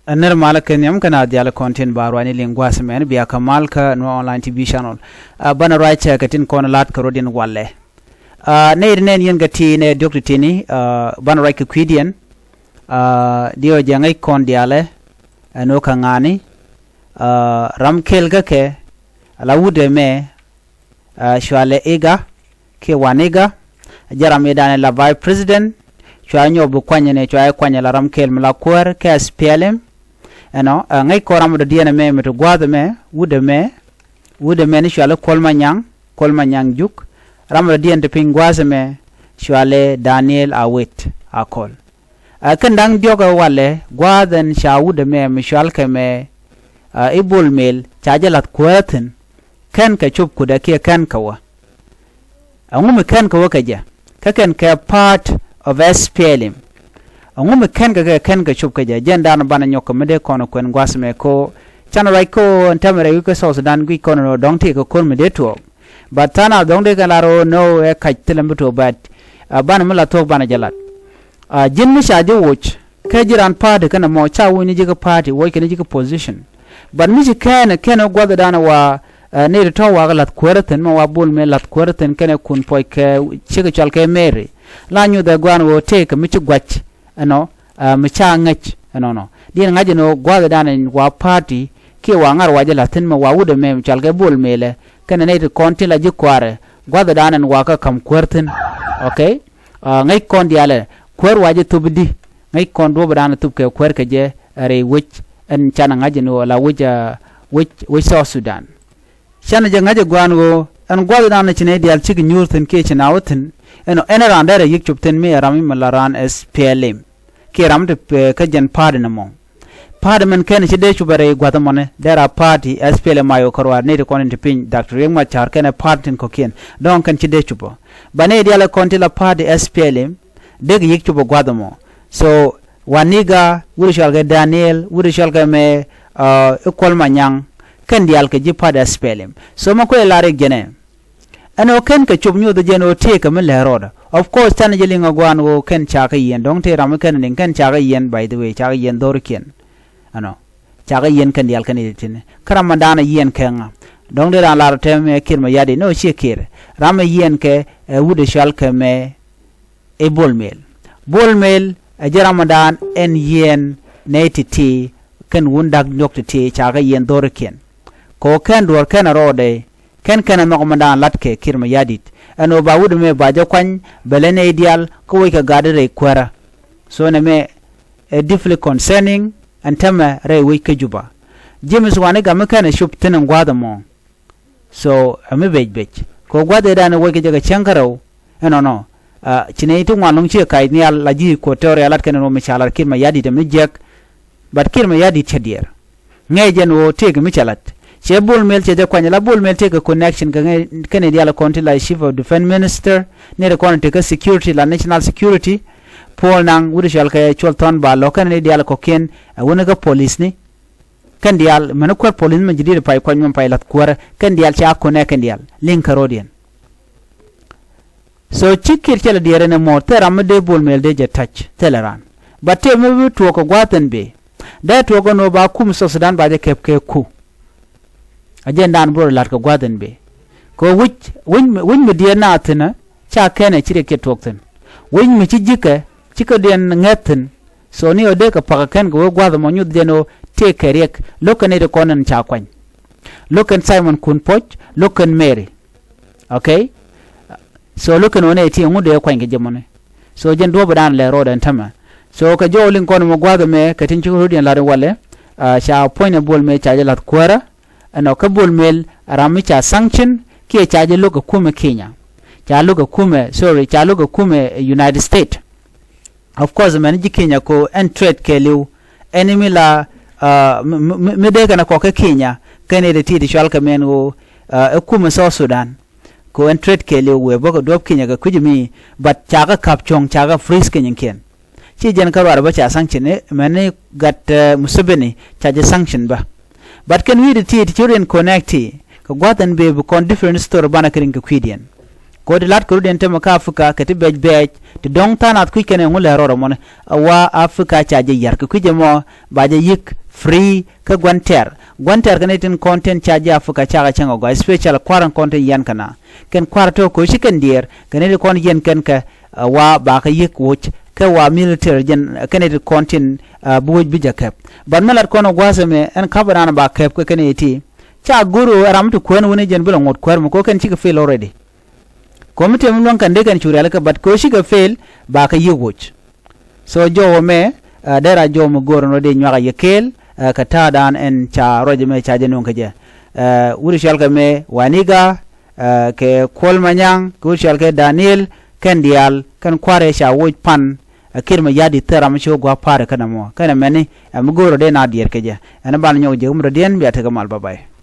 أنر مالك نيم كنا ديال كونتين بارواني لينغوا سمين بيا كمال كنو أونلاين تي في شانل بنا رايت كتين كون لات كرودين والله نير نين ينغتي نه دوكتي تيني بنا رايت كويدين ديو جانغي كون دياله نو كangani ramkel ke lawude me shwale ega ke wanega jarame dane la vice president chwanyo bu kwanye ne chwaye kwanye la ramkel mla kwer ke SPLM ngai koram do diene me to gwade me wude me ni shwale kolmanyang juk ram do diene ping gwaze me shwale Daniel Awit akol kendang dioga wale gwaden sha wude me shwal ke me ibul mel chajalat kwetin ken ka chup kuda ke ken kawa angum ken kawa kaja ken ka part of SPLM angum ken ka chup kaja jenda na bana nyoka mede kono kwen gwasme ko chana rai ko ntamere yuko so Sudan gui kono no dongte ko kon mede to but tana dongde galaro no e kajtelembuto but bana mala to bana jalat jinmi shaje woch kajiran party kana mo chawo ni jiga party wo kene jiga position but miji kana gwada dana wa ne to wa galat kwerten ma wa bul me lat kwerten kene kun poy ke chiga chalke meri la nyu da gwan wo take mi gwach mi cha ngach no din ngaje no gwada dana wa party ke wa ngar wa jalatin ma wa wude me chalke bul mele kene ne to konti la jikware gwada dana wa ka kam kwerten okay ngai kon diale kwer waje tubdi ngai kon do dana tubke kwer ke je re wich en chana ngaje no la wuja wich so Sudan chana je ngaje gwango en gwada dana chine dial chig nyurten ke china woten ena randere yik chupten me rami malaran SPLM ke ramte ka jen pardon mo pardon ken chide chubare gwada mone dera party SPLM ayo korwa ne de konin pin Dr. Yengma char ken pardon ko ken don kan chide chubo bane dial kontila party SPLM deg yik chubo gwada mo so waniga wurishalga Daniel wurishalga me kolmanyang kan dial ke jipada SPLM so mako elare gene ano ken ka chubnyu de jeno te ka mele roda of course tan jelinga gwan wo ken chaka yen dong te ram ken ning ken chaka yen by the way chaka yen dor ken chaka yen kan dial kan itine karam mandana yen kenga dong de ran lar teme kirma yadi no shekir ram yen ke wurishal ke me e bolmel Ramadan en yen netiti ken wundak nyoktiti chaga yen dorken ko ken dor ken rode ken no Ramadan latke kirma yadit ano ba wudu me ba jakwan belene ideal ko we ka gadere kwara so ne me deeply concerning and tema re we ka juba James wane ga me ken shup tenen gwada mo so ame bej ko gwada dana we ka jaga chankaro no chine itu ngalong chi kai ni al laji ko tore alat ken no michalar kirma yadi de mijek but kirma yadi chedier ngejen wo tege michalat che bol mel che de kwanya la bol mel tege connection ken dia la konti la chief of defense minister ne de konti ka security la national security pol nang wuri shal ka cholton ba lo ken dia la ko ken wona ga police ni ken dia man ko police ma jidi pay ko nyum pay lat ko ken dia cha ko ne ken dia link rodien so chikir chela diere ne mo teram de bol mel de je touch teleran batte mo to ko gwaten be da to go no ba kum so Sudan ba de kepke ku ajendan bro lat ko gwaten be ko win me die na tena cha kene chire ke tokten win me chika den ngeten so ni ode ka pakaken go gwada mo nyud deno te kerek lokane de konan cha kwan lokan Simon kun poch lokan Mary okay so look no ne ti ngude ya kwange jamone so jen do badan le roda ntama so ka jolin kono mo gwado me ka tin churu din la wale sha point bol me chaje lat kwara ano ka bol mel rami cha sanction ke chaje loka kume Kenya cha loka kume United States of course man ji Kenya ko en trade ke liu enemy la me de kana ko ka Kenya kane de ti shal ka men go kume so Sudan ko en trade ke le we boko dop Kenya ga kujimi but chaga kapchong chaga freeze kenyen ken chi jen karo arba cha sanction ne mane gat musubeni chaje sanction ba but can we the children connect ko gwatan be kon different store bana kirin ko kwidian ko de lat ko den tema ka Afrika ke te bej te dong tanat ku kene ngule roro mon wa Afrika cha je yar ku je mo ba je yik free ka gwanter kane tin content cha je Afrika cha ga changa go special kwaran content yan kana ken kwarto ko shiken dier kane de kon yen ken ka wa ba ka yik wuch ka wa military gen kane de content buj bija kep ban malat kono gwaseme en kabana ba kep ko kane ti cha guru aramtu kwen woni jen bilo ngot kwer mo ko ken chika fail already komite mun wan kan de kan churi alaka bat ko chika fail ba ka yugoch so jo me dera jo mo goro no de nyaga yekel ka ta dan en cha roje me cha jenon ka je uri shal ka me waniga ke kol manyang ku shal ke Daniel kendial kan kware sha woj pan kirma yadi tera mo cho gwa pare kana mo kana meni am goro de na dier ke je ana ban nyaw je umro den biata ka mal bye